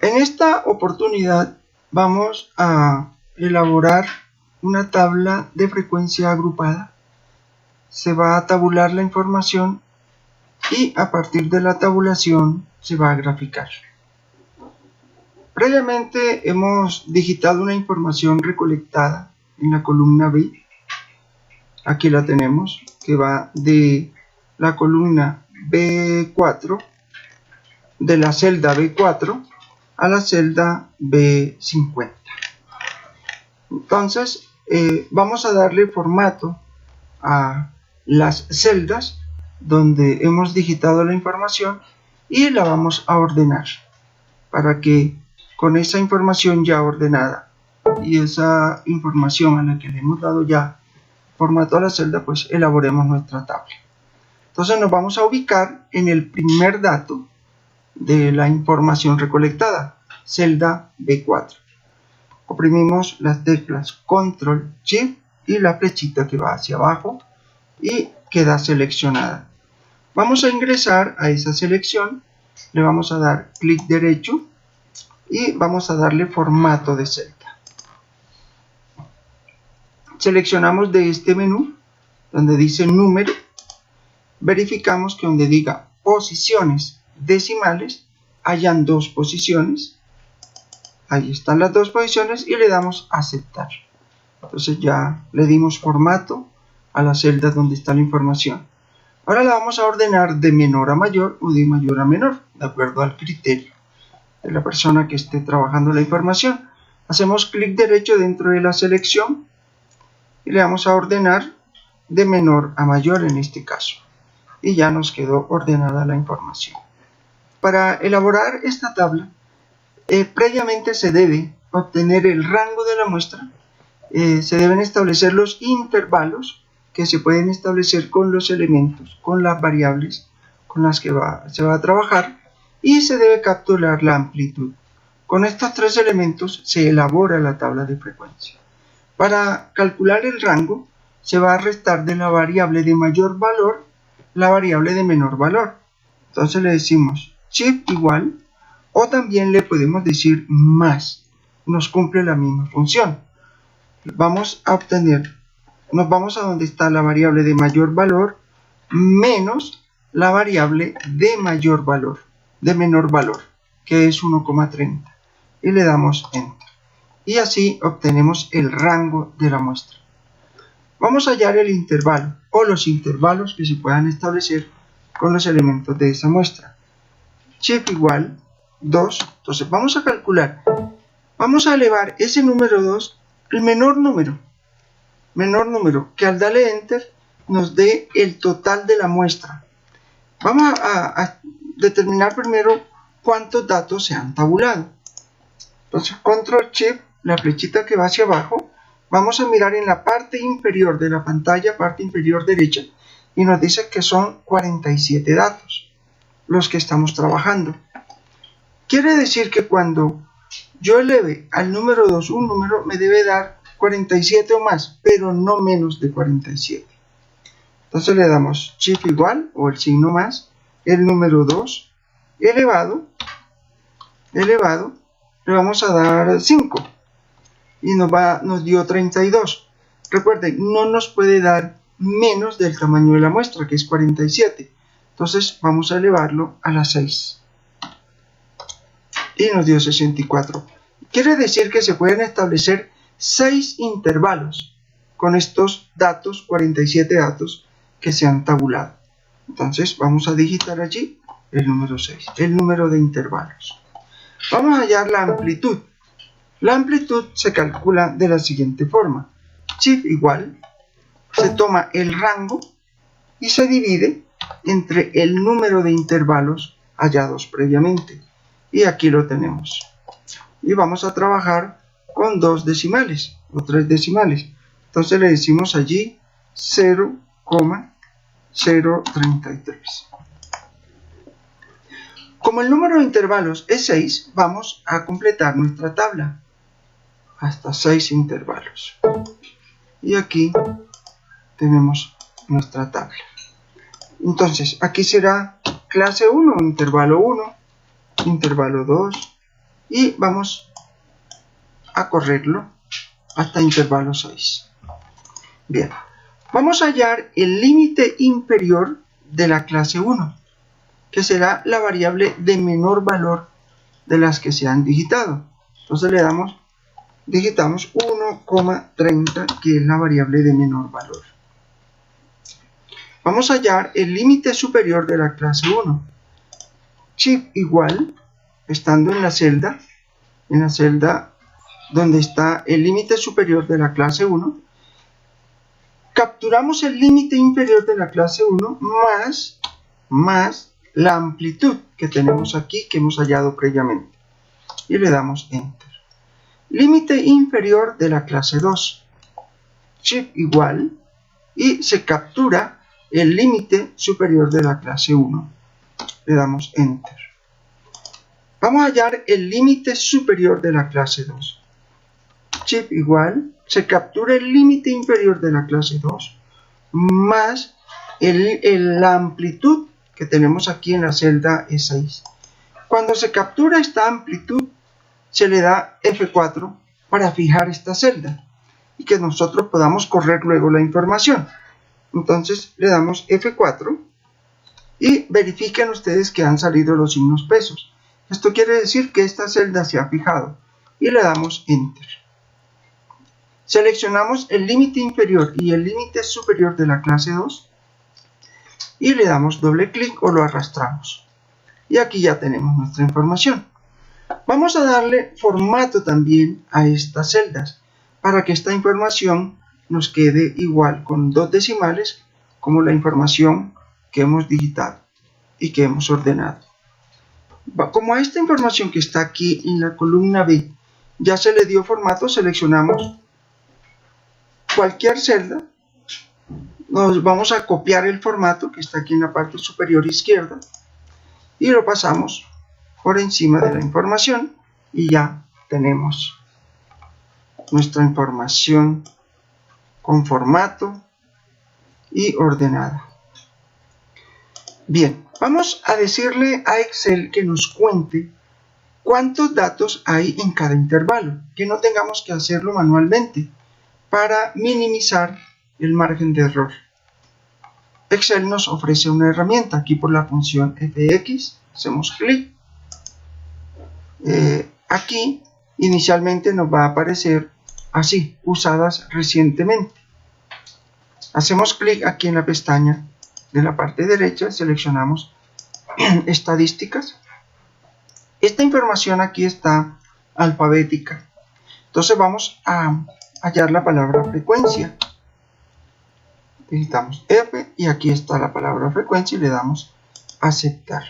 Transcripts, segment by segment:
En esta oportunidad vamos a elaborar una tabla de frecuencia agrupada. Se va a tabular la información y a partir de la tabulación se va a graficar. Previamente hemos digitado una información recolectada en la columna B. Aquí la tenemos, que va de la columna B4, de la celda B4 a la celda B50. Entonces, vamos a darle formato a las celdas donde hemos digitado la información y la vamos a ordenar para que con esa información ya ordenada y esa información a la que le hemos dado ya formato a la celda, pues elaboremos nuestra tabla. Entonces nos vamos a ubicar en el primer dato de la información recolectada, celda B4. Oprimimos las teclas Control Shift y la flechita que va hacia abajo y queda seleccionada. Vamos a ingresar a esa selección, le vamos a dar clic derecho y vamos a darle formato de celda. Seleccionamos de este menú donde dice número, verificamos que donde diga posiciones decimales hayan 2 posiciones. Ahí están las 2 posiciones y le damos a aceptar. Entonces ya le dimos formato a la celda donde está la información. Ahora la vamos a ordenar de menor a mayor o de mayor a menor, de acuerdo al criterio de la persona que esté trabajando la información. Hacemos clic derecho dentro de la selección y le vamos a ordenar de menor a mayor en este caso. Y ya nos quedó ordenada la información. Para elaborar esta tabla, previamente se debe obtener el rango de la muestra, se deben establecer los intervalos que se pueden establecer con los elementos, con las variables con las que se va a trabajar, y se debe capturar la amplitud. Con estos 3 elementos se elabora la tabla de frecuencia. Para calcular el rango, se va a restar de la variable de mayor valor la variable de menor valor. Entonces le decimos shift igual, o también le podemos decir más, nos cumple la misma función. Vamos a obtener, nos vamos a donde está la variable de mayor valor menos la variable de mayor valor, de menor valor, que es 1,30, y le damos enter. Y así obtenemos el rango de la muestra. Vamos a hallar el intervalo o los intervalos que se puedan establecer con los elementos de esa muestra. Shift igual 2, entonces vamos a calcular, vamos a elevar ese número 2 al menor número, que al darle enter nos dé el total de la muestra. Vamos a determinar primero cuántos datos se han tabulado. Entonces Control Shift, la flechita que va hacia abajo, vamos a mirar en la parte inferior de la pantalla, parte inferior derecha, y nos dice que son 47 datos los que estamos trabajando. Quiere decir que cuando yo eleve al número 2 un número, me debe dar 47 o más, pero no menos de 47. Entonces le damos shift igual, o el signo más, el número 2 elevado, le vamos a dar 5. Y nos dio 32. Recuerden, no nos puede dar menos del tamaño de la muestra, que es 47. Entonces vamos a elevarlo a la 6. Y nos dio 64. Quiere decir que se pueden establecer 6 intervalos con estos datos, 47 datos que se han tabulado. Entonces vamos a digitar allí el número 6, el número de intervalos. Vamos a hallar la amplitud. La amplitud se calcula de la siguiente forma. Shift igual, se toma el rango y se divide entre el número de intervalos hallados previamente. Y aquí lo tenemos. Y vamos a trabajar con 2 decimales o 3 decimales. Entonces le decimos allí 0,033. Como el número de intervalos es 6, vamos a completar nuestra tabla hasta 6 intervalos. Y aquí tenemos nuestra tabla. Entonces, aquí será clase 1, intervalo 1, intervalo 2, y vamos a correrlo hasta intervalo 6. Bien, vamos a hallar el límite inferior de la clase 1, que será la variable de menor valor de las que se han digitado. Entonces digitamos 1,30, que es la variable de menor valor. Vamos a hallar el límite superior de la clase 1. Shift igual, estando en la celda donde está el límite superior de la clase 1, capturamos el límite inferior de la clase 1 más la amplitud que tenemos aquí, que hemos hallado previamente, y le damos Enter. Límite inferior de la clase 2, Shift igual, y se captura el límite superior de la clase 1, le damos Enter. Vamos a hallar el límite superior de la clase 2, Shift igual, se captura el límite inferior de la clase 2 más la amplitud que tenemos aquí en la celda E6. Cuando se captura esta amplitud, se le da F4 para fijar esta celda y que nosotros podamos correr luego la información. Entonces le damos F4 y verifiquen ustedes que han salido los signos pesos. Esto quiere decir que esta celda se ha fijado y le damos Enter. Seleccionamos el límite inferior y el límite superior de la clase 2 y le damos doble clic o lo arrastramos. Y aquí ya tenemos nuestra información. Vamos a darle formato también a estas celdas para que esta información nos quede igual con 2 decimales como la información que hemos digitado y que hemos ordenado. Como a esta información que está aquí en la columna B ya se le dio formato, seleccionamos cualquier celda, nos vamos a copiar el formato que está aquí en la parte superior izquierda y lo pasamos por encima de la información y ya tenemos nuestra información con formato y ordenada. Bien, vamos a decirle a Excel que nos cuente cuántos datos hay en cada intervalo, que no tengamos que hacerlo manualmente para minimizar el margen de error. Excel nos ofrece una herramienta aquí por la función fx, hacemos clic. Aquí inicialmente nos va a aparecer así, usadas recientemente. Hacemos clic aquí en la pestaña de la parte derecha, seleccionamos estadísticas. Esta información aquí está alfabética, entonces vamos a hallar la palabra frecuencia. Digitamos F y aquí está la palabra frecuencia y le damos aceptar.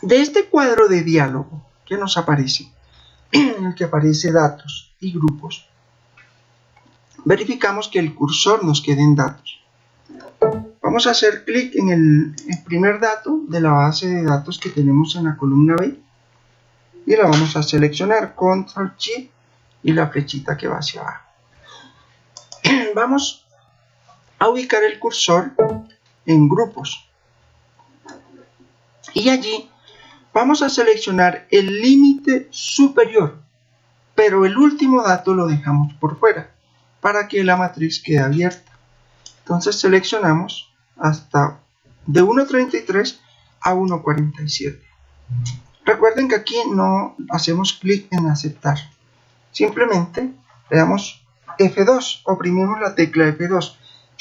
De este cuadro de diálogo que nos aparece, en el que aparece datos y grupos, verificamos que el cursor nos quede en datos. Vamos a hacer clic en el primer dato de la base de datos que tenemos en la columna B y la vamos a seleccionar, Control Shift y la flechita que va hacia abajo. Vamos a ubicar el cursor en grupos y allí vamos a seleccionar el límite superior, pero el último dato lo dejamos por fuera para que la matriz quede abierta. Entonces seleccionamos hasta de 1.33 a 1.47. Recuerden que aquí no hacemos clic en aceptar, simplemente le damos F2, oprimimos la tecla F2.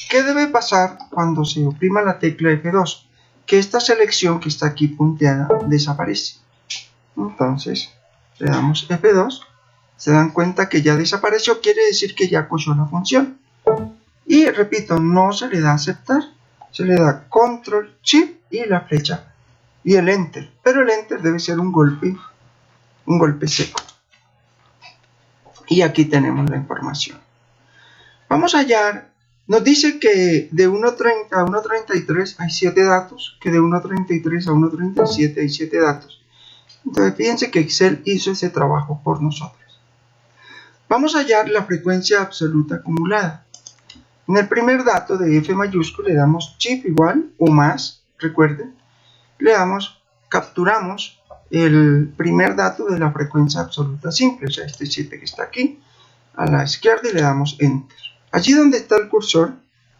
¿Qué debe pasar cuando se oprima la tecla F2? Que esta selección que está aquí punteada desaparece. Entonces le damos F2, se dan cuenta que ya desapareció, quiere decir que ya cogió la función. Y repito, no se le da aceptar, se le da Control Shift y la flecha y el Enter, pero el Enter debe ser un golpe seco. Y aquí tenemos la información. Vamos a hallar, nos dice que de 1.30 a 1.33 hay 7 datos, que de 1.33 a 1.37 hay 7 datos. Entonces fíjense que Excel hizo ese trabajo por nosotros. Vamos a hallar la frecuencia absoluta acumulada. En el primer dato de F mayúsculo le damos Shift igual o más, recuerden, le damos, capturamos el primer dato de la frecuencia absoluta simple, o sea, este 7 que está aquí, a la izquierda, y le damos Enter. Allí donde está el cursor,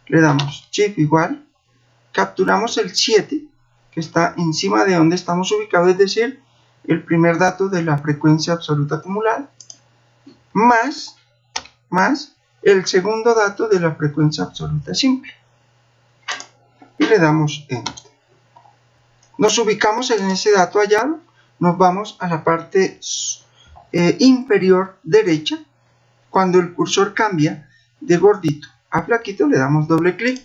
le damos Shift igual, capturamos el 7, que está encima de donde estamos ubicados, es decir, el primer dato de la frecuencia absoluta acumulada, más el segundo dato de la frecuencia absoluta simple. Y le damos Enter. Nos ubicamos en ese dato hallado, nos vamos a la parte inferior derecha. Cuando el cursor cambia de gordito a flaquito, le damos doble clic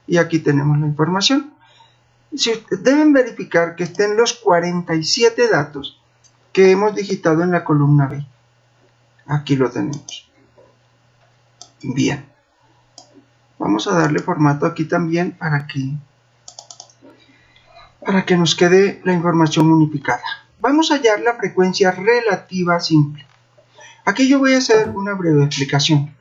y aquí tenemos la información. Deben verificar que estén los 47 datos que hemos digitado en la columna B. Aquí lo tenemos. Bien. Vamos a darle formato aquí también para que nos quede la información unificada. Vamos a hallar la frecuencia relativa simple. Aquí yo voy a hacer una breve explicación.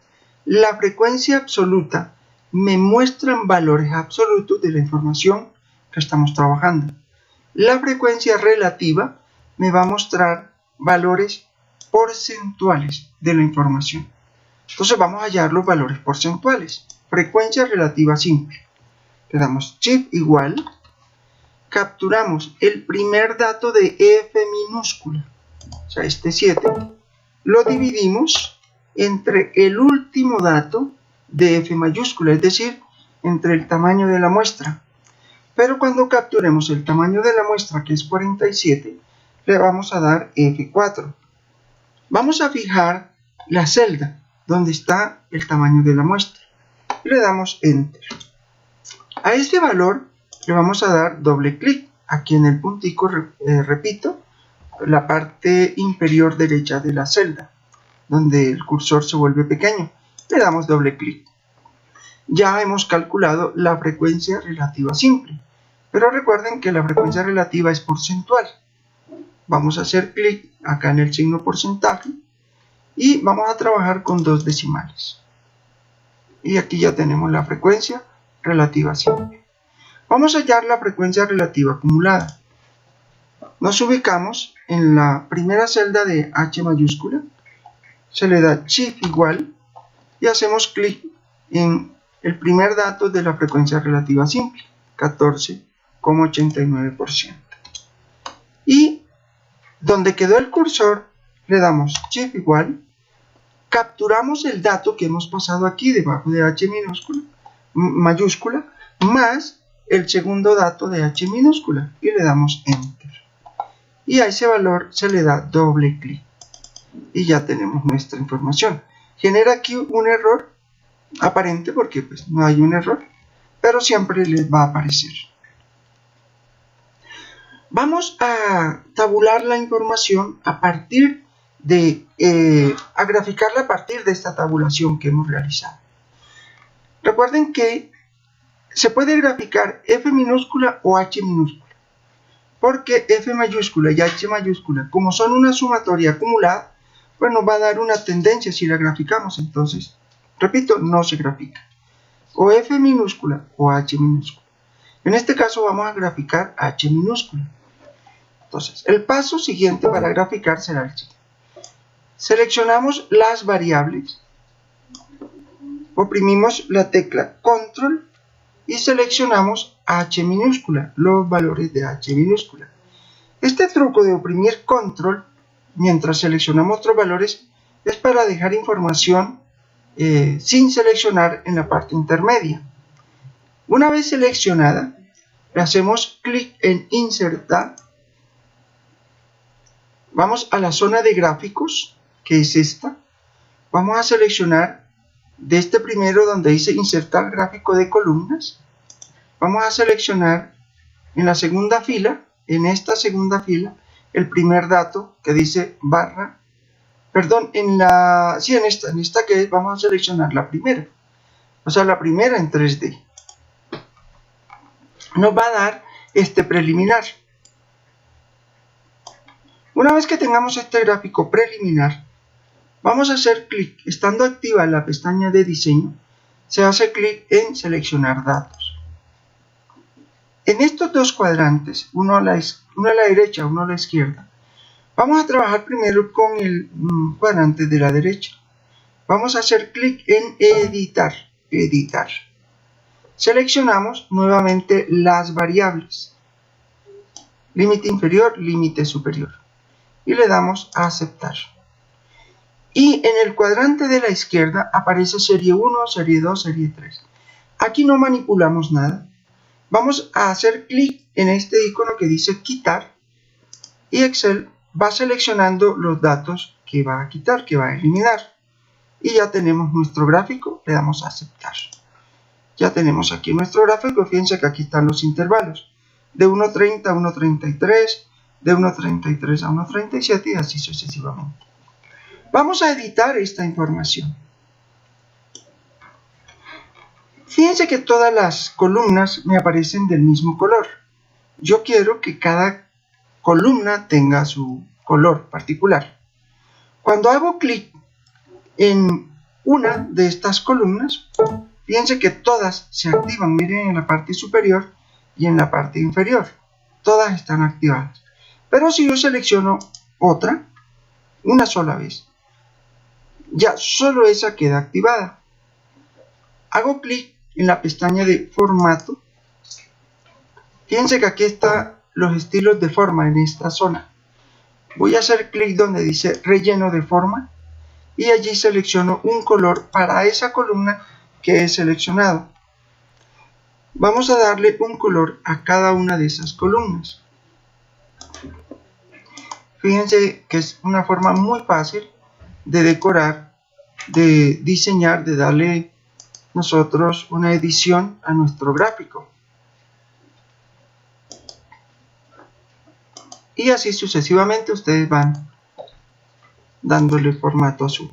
La frecuencia absoluta me muestra valores absolutos de la información que estamos trabajando. La frecuencia relativa me va a mostrar valores porcentuales de la información. Entonces vamos a hallar los valores porcentuales. Frecuencia relativa simple. Le damos Shift igual. Capturamos el primer dato de F minúscula, o sea, este 7, lo dividimos entre el último dato de F mayúscula, es decir, entre el tamaño de la muestra. Pero cuando capturemos el tamaño de la muestra, que es 47, le vamos a dar F4. Vamos a fijar la celda donde está el tamaño de la muestra. Y le damos Enter. A este valor le vamos a dar doble clic aquí en el puntico, repito, la parte inferior derecha de la celda, donde el cursor se vuelve pequeño. Le damos doble clic. Ya hemos calculado la frecuencia relativa simple, pero recuerden que la frecuencia relativa es porcentual. Vamos a hacer clic acá en el signo porcentaje y vamos a trabajar con dos decimales. Y aquí ya tenemos la frecuencia relativa simple. Vamos a hallar la frecuencia relativa acumulada. Nos ubicamos en la primera celda de H mayúscula, se le da Shift igual y hacemos clic en el primer dato de la frecuencia relativa simple, 14,89%. Y donde quedó el cursor, le damos Shift igual, capturamos el dato que hemos pasado aquí debajo de H mayúscula, más el segundo dato de H minúscula y le damos Enter. Y a ese valor se le da doble clic. Y ya tenemos nuestra información. Genera aquí un error aparente porque pues no hay un error, pero siempre les va a aparecer. Vamos a tabular la información a partir de, a graficarla a partir de esta tabulación que hemos realizado. Recuerden que se puede graficar F minúscula o H minúscula, porque F mayúscula y H mayúscula, como son una sumatoria acumulada, pues nos va a dar una tendencia si la graficamos. Entonces, repito, no se grafica. O F minúscula o H minúscula. En este caso vamos a graficar H minúscula. Entonces, el paso siguiente para graficar será el siguiente. Seleccionamos las variables, oprimimos la tecla Control y seleccionamos H minúscula, los valores de H minúscula. Este truco de oprimir Control mientras seleccionamos otros valores es para dejar información sin seleccionar en la parte intermedia. Una vez seleccionada, le hacemos clic en Insertar. Vamos a la zona de gráficos, que es esta. Vamos a seleccionar de este primero donde dice Insertar gráfico de columnas. Vamos a seleccionar en la segunda fila, en esta segunda fila, el primer dato que dice barra, perdón, en esta que vamos a seleccionar la primera, o sea, la primera en 3D. Nos va a dar este preliminar. Una vez que tengamos este gráfico preliminar, vamos a hacer clic, estando activa la pestaña de diseño, se hace clic en seleccionar datos. En estos dos cuadrantes, uno a la derecha, uno a la izquierda, vamos a trabajar primero con el cuadrante de la derecha. Vamos a hacer clic en editar, editar. Seleccionamos nuevamente las variables, límite inferior, límite superior, y le damos a aceptar. Y en el cuadrante de la izquierda aparece serie 1, serie 2, serie 3. Aquí no manipulamos nada. Vamos a hacer clic en este icono que dice quitar y Excel va seleccionando los datos que va a quitar, que va a eliminar. Y ya tenemos nuestro gráfico, le damos a aceptar. Ya tenemos aquí nuestro gráfico, fíjense que aquí están los intervalos. De 1.30 a 1.33, de 1.33 a 1.37 y así sucesivamente. Vamos a editar esta información. Fíjense que todas las columnas me aparecen del mismo color. Yo quiero que cada columna tenga su color particular. Cuando hago clic en una de estas columnas, fíjense que todas se activan. Miren en la parte superior y en la parte inferior. Todas están activadas. Pero si yo selecciono otra, una sola vez, ya solo esa queda activada. Hago clic en la pestaña de formato. Fíjense que aquí están los estilos de forma en esta zona. Voy a hacer clic donde dice relleno de forma y allí selecciono un color para esa columna que he seleccionado. Vamos a darle un color a cada una de esas columnas. Fíjense que es una forma muy fácil de decorar, de diseñar, de darle nosotros una edición a nuestro gráfico. Y así sucesivamente ustedes van dándole formato azul.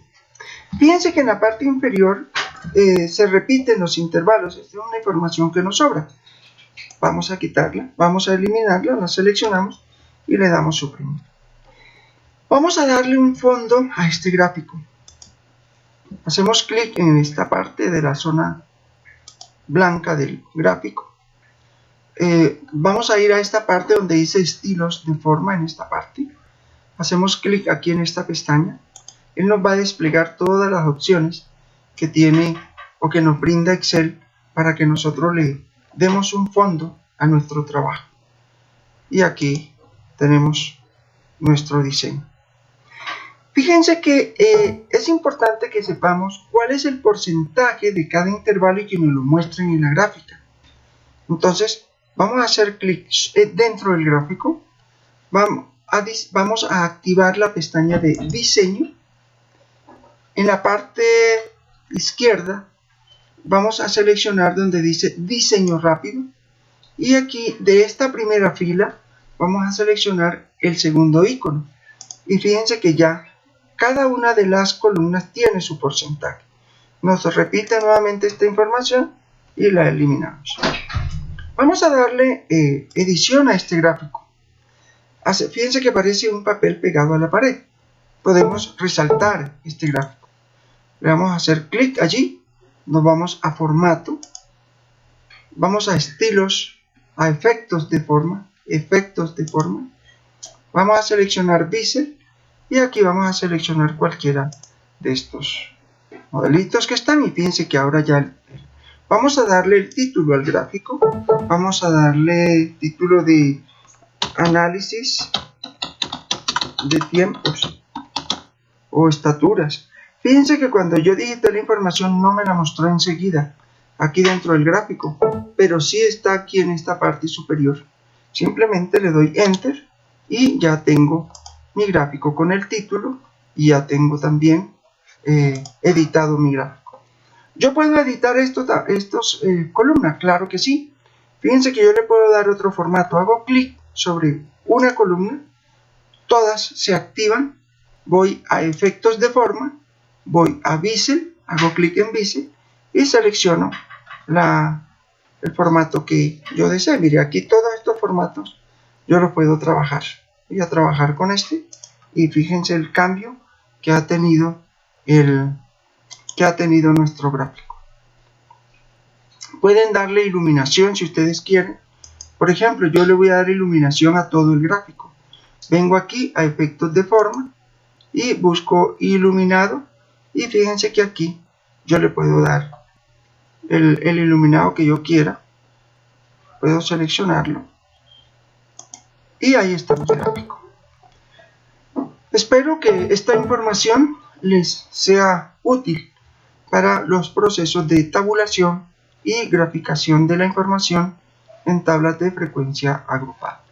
Fíjense que en la parte inferior se repiten los intervalos. Esta es una información que nos sobra. Vamos a quitarla, vamos a eliminarla, la seleccionamos y le damos suprimir. Vamos a darle un fondo a este gráfico. Hacemos clic en esta parte de la zona blanca del gráfico. Vamos a ir a esta parte donde dice estilos de forma. En esta parte hacemos clic aquí en esta pestaña. Él nos va a desplegar todas las opciones que tiene o que nos brinda Excel para que nosotros le demos un fondo a nuestro trabajo. Y aquí tenemos nuestro diseño. Fíjense que es importante que sepamos cuál es el porcentaje de cada intervalo y que nos lo muestren en la gráfica. Entonces, vamos a hacer clic dentro del gráfico. Vamos a activar la pestaña de diseño. En la parte izquierda, vamos a seleccionar donde dice diseño rápido. Y aquí, de esta primera fila, vamos a seleccionar el segundo icono. Y fíjense que ya cada una de las columnas tiene su porcentaje. Nos repite nuevamente esta información y la eliminamos. Vamos a darle edición a este gráfico. Fíjense que aparece un papel pegado a la pared. Podemos resaltar este gráfico. Le vamos a hacer clic allí. Nos vamos a formato. Vamos a estilos, a efectos de forma. Efectos de forma. Vamos a seleccionar bisel. Y aquí vamos a seleccionar cualquiera de estos modelitos que están. Y fíjense que ahora ya vamos a darle el título al gráfico. Vamos a darle título de análisis de tiempos o estaturas. Fíjense que cuando yo digité la información no me la mostró enseguida aquí dentro del gráfico, pero sí está aquí en esta parte superior. Simplemente le doy enter y ya tengo mi gráfico con el título y ya tengo también editado mi gráfico. ¿Yo puedo editar estos columnas? Claro que sí. Fíjense que yo le puedo dar otro formato. Hago clic sobre una columna, todas se activan, voy a efectos de forma, voy a bisel, hago clic en bisel y selecciono el formato que yo desee. Mire, aquí todos estos formatos yo los puedo trabajar. Voy a trabajar con este y fíjense el cambio que ha tenido nuestro gráfico. Pueden darle iluminación si ustedes quieren. Por ejemplo, yo le voy a dar iluminación a todo el gráfico. Vengo aquí a efectos de forma y busco iluminado, y fíjense que aquí yo le puedo dar el iluminado que yo quiera. Puedo seleccionarlo y ahí está el gráfico. Espero que esta información les sea útil para los procesos de tabulación y graficación de la información en tablas de frecuencia agrupada.